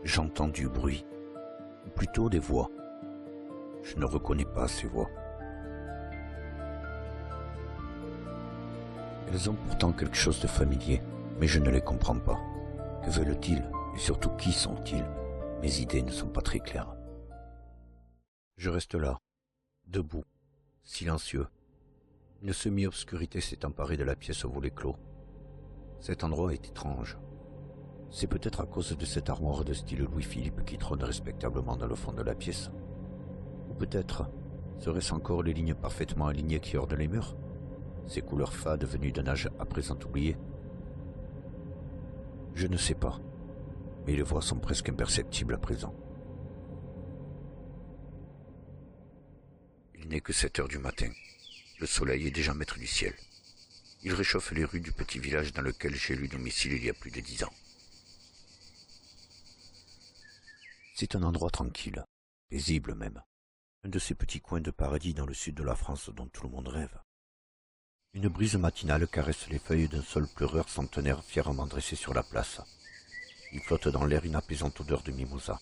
J'entends du bruit, ou plutôt des voix. Je ne reconnais pas ces voix. Elles ont pourtant quelque chose de familier, mais je ne les comprends pas. Que veulent-ils et surtout qui sont-ils? Mes idées ne sont pas très claires. Je reste là, debout, silencieux. Une semi-obscurité s'est emparée de la pièce au volet clos. Cet endroit est étrange. C'est peut-être à cause de cette armoire de style Louis-Philippe qui trône respectablement dans le fond de la pièce. Ou peut-être seraient-ce encore les lignes parfaitement alignées qui ornent les murs? Ces couleurs fades venues d'un âge à présent oublié? Je ne sais pas, mais les voix sont presque imperceptibles à présent. Il n'est que 7 heures du matin. Le soleil est déjà maître du ciel. Il réchauffe les rues du petit village dans lequel j'ai eu domicile il y a plus de 10 ans. C'est un endroit tranquille, paisible même. Un de ces petits coins de paradis dans le sud de la France dont tout le monde rêve. Une brise matinale caresse les feuilles d'un saule pleureur centenaire fièrement dressé sur la place. Il flotte dans l'air une apaisante odeur de mimosa.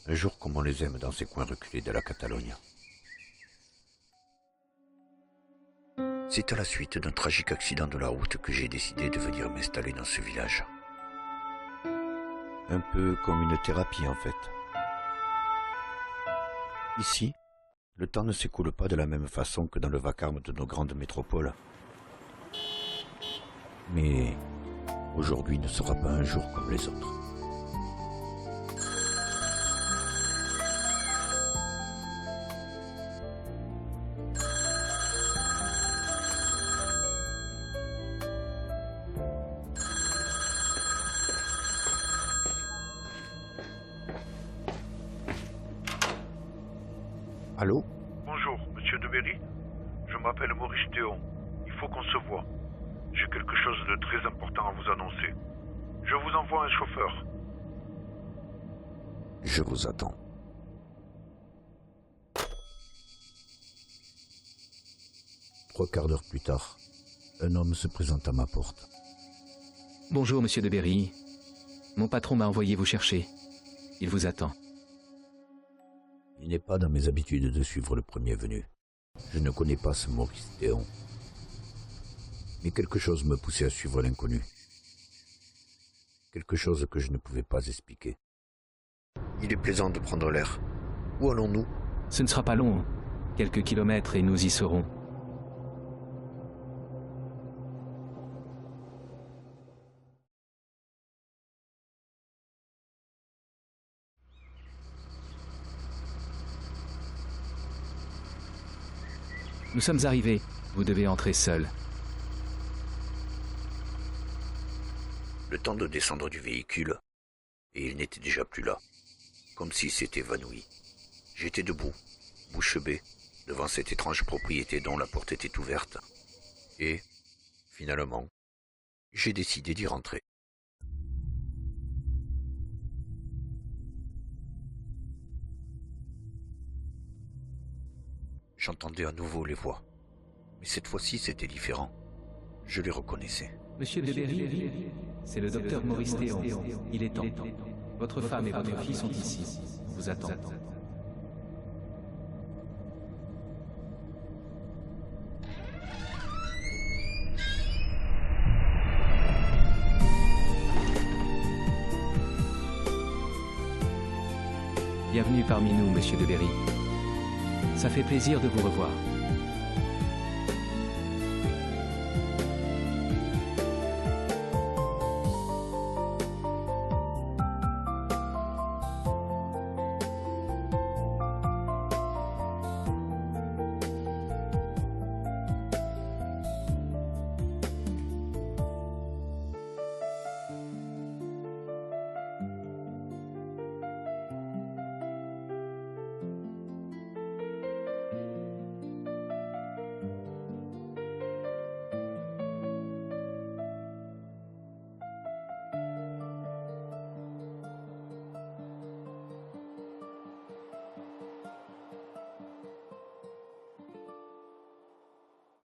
Un jour comme on les aime dans ces coins reculés de la Catalogne. C'est à la suite d'un tragique accident de la route que j'ai décidé de venir m'installer dans ce village. Un peu comme une thérapie en fait. Ici, le temps ne s'écoule pas de la même façon que dans le vacarme de nos grandes métropoles. Mais aujourd'hui ne sera pas un jour comme les autres. Allô? Bonjour, monsieur de Berry. Je m'appelle Maurice Théon. Il faut qu'on se voie. J'ai quelque chose de très important à vous annoncer. Je vous envoie un chauffeur. Je vous attends. Trois quarts d'heure plus tard, un homme se présente à ma porte. Bonjour, monsieur de Berry. Mon patron m'a envoyé vous chercher. Il vous attend. Il n'est pas dans mes habitudes de suivre le premier venu. Je ne connais pas ce Maurice Théon. Mais quelque chose me poussait à suivre l'inconnu. Quelque chose que je ne pouvais pas expliquer. Il est plaisant de prendre l'air. Où allons-nous? Ce ne sera pas long. Quelques kilomètres et nous y serons. Nous sommes arrivés. Vous devez entrer seul. Le temps de descendre du véhicule, et il n'était déjà plus là, comme s'il s'était évanoui. J'étais debout, bouche bée, devant cette étrange propriété dont la porte était ouverte. Et, finalement, j'ai décidé d'y rentrer. J'entendais à nouveau les voix, mais cette fois-ci c'était différent. Je les reconnaissais. Monsieur de Berry, c'est le docteur Maurice Théon. Il est temps. Votre femme et votre fille sont ici. On vous attend. Bienvenue parmi nous, monsieur de Berry. Ça fait plaisir de vous revoir.